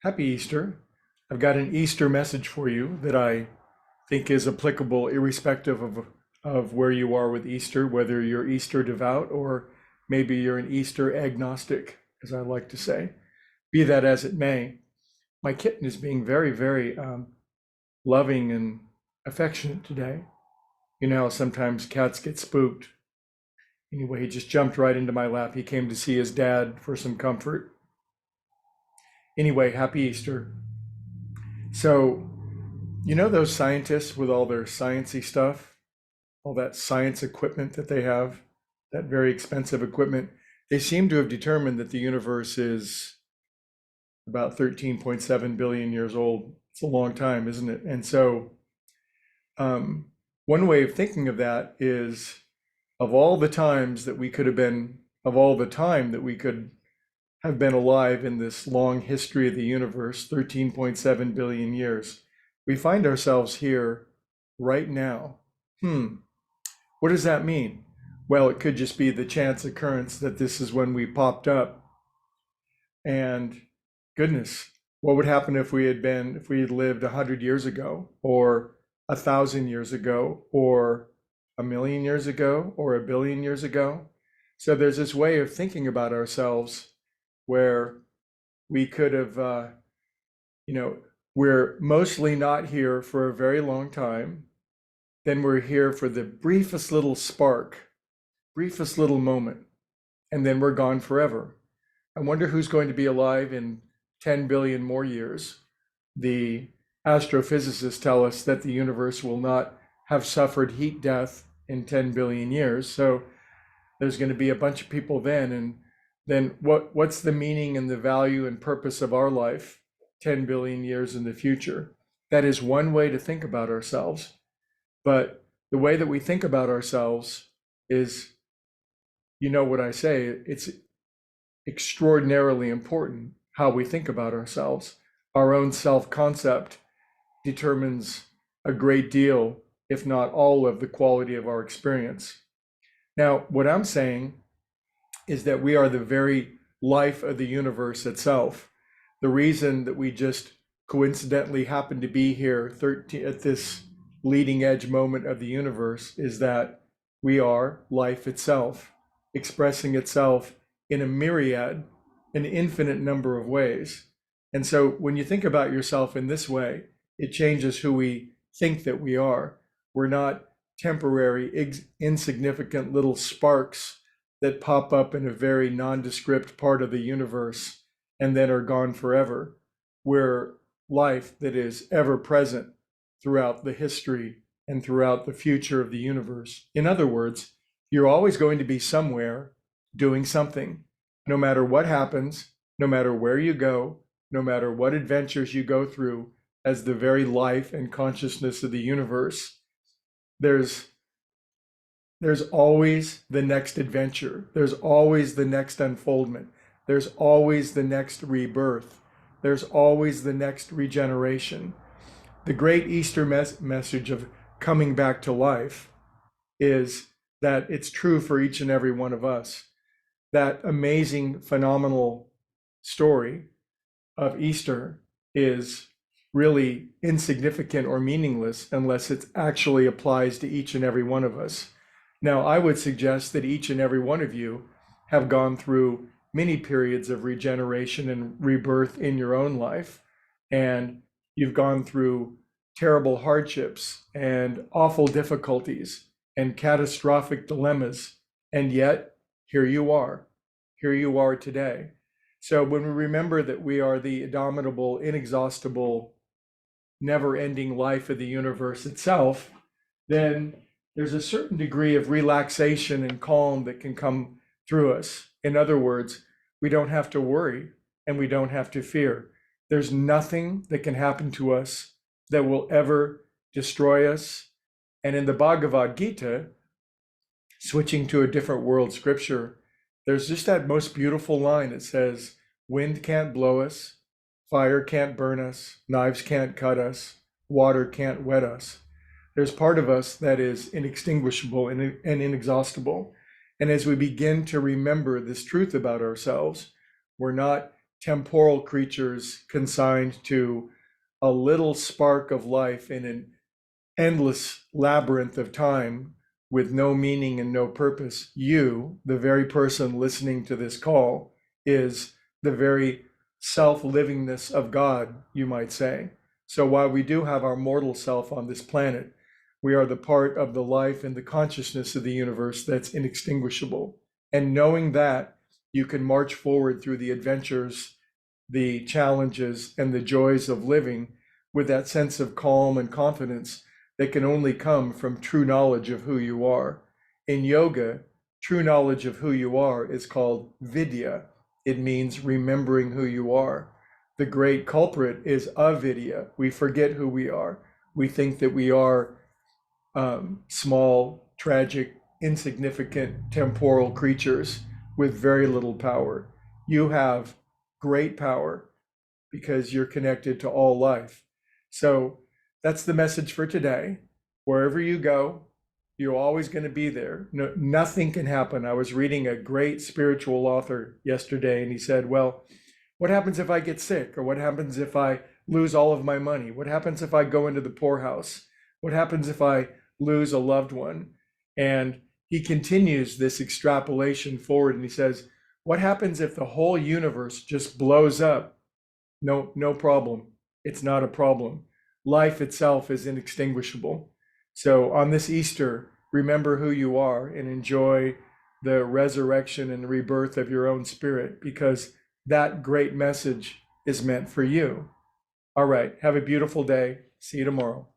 Happy Easter. I've got an Easter message for you that I think is applicable irrespective of where you are with Easter, whether you're Easter devout or maybe you're an Easter agnostic, as I like to say. Be that as it may, my kitten is being very, very loving and affectionate today. You know how sometimes cats get spooked. Anyway, he just jumped right into my lap. He came to see his dad for some comfort. Anyway, happy Easter. So, you know those scientists with all their sciencey stuff, all that science equipment that they have, that very expensive equipment, they seem to have determined that the universe is about 13.7 billion years old. It's a long time, isn't it? And so, one way of thinking of that is of all the times that we could have been, of all the time that we could have been alive in this long history of the universe, 13.7 billion years, we find ourselves here right now. What does that mean? Well, it could just be the chance occurrence that this is when we popped up. And goodness, what would happen if we had lived 100 years ago, or 1,000 years ago, or 1,000,000 years ago, or 1,000,000,000 years ago? So there's this way of thinking about ourselves where we could have, we're mostly not here for a very long time. Then we're here for the briefest little spark, briefest little moment, and then we're gone forever. I wonder who's going to be alive in 10 billion more years. The astrophysicists tell us that the universe will not have suffered heat death in 10 billion years. So there's going to be a bunch of people then. And then what's the meaning and the value and purpose of our life 10 billion years in the future? That is one way to think about ourselves. But the way that we think about ourselves is, you know what I say, it's extraordinarily important how we think about ourselves. Our own self-concept determines a great deal, if not all, of the quality of our experience. Now, what I'm saying is that we are the very life of the universe itself. The reason that we just coincidentally happen to be here at this leading edge moment of the universe is that we are life itself, expressing itself in a myriad, an infinite number of ways. And so when you think about yourself in this way, it changes who we think that we are. We're not temporary, insignificant little sparks that pop up in a very nondescript part of the universe and then are gone forever. We're life that is ever present throughout the history and throughout the future of the universe. In other words, you're always going to be somewhere doing something. No matter what happens, no matter where you go, no matter what adventures you go through as the very life and consciousness of the universe, there's always the next adventure. There's always the next unfoldment. There's always the next rebirth. There's always the next regeneration. The great Easter message of coming back to life is that it's true for each and every one of us. That amazing, phenomenal story of Easter is really insignificant or meaningless unless it actually applies to each and every one of us. Now, I would suggest that each and every one of you have gone through many periods of regeneration and rebirth in your own life, and you've gone through terrible hardships and awful difficulties and catastrophic dilemmas, and yet here you are. Here you are today. So when we remember that we are the indomitable, inexhaustible, never-ending life of the universe itself, then there's a certain degree of relaxation and calm that can come through us. In other words, we don't have to worry and we don't have to fear. There's nothing that can happen to us that will ever destroy us. And in the Bhagavad Gita, switching to a different world scripture, there's just that most beautiful line. It says, wind can't blow us, fire can't burn us, knives can't cut us, water can't wet us. There's part of us that is inextinguishable and inexhaustible. And as we begin to remember this truth about ourselves, we're not temporal creatures consigned to a little spark of life in an endless labyrinth of time with no meaning and no purpose. You, the very person listening to this call, is the very self-livingness of God, you might say. So while we do have our mortal self on this planet, we are the part of the life and the consciousness of the universe that's inextinguishable. And knowing that, you can march forward through the adventures, the challenges, and the joys of living with that sense of calm and confidence that can only come from true knowledge of who you are. In yoga, true knowledge of who you are is called vidya. It means remembering who you are. The great culprit is avidya. We forget who we are. We think that we are small, tragic, insignificant temporal creatures with very little power. You have great power because you're connected to all life. So that's the message for today. Wherever you go, you're always going to be there. No, nothing can happen. I was reading a great spiritual author yesterday, and he said, well, what happens if I get sick? Or what happens if I lose all of my money? What happens if I go into the poorhouse? What happens if I lose a loved one? And he continues this extrapolation forward, and he says, what happens if the whole universe just blows up? No problem. It's not a problem. Life itself is inextinguishable. So on this Easter, remember who you are and enjoy the resurrection and rebirth of your own spirit, because that great message is meant for you. All right. Have a beautiful day. See you tomorrow.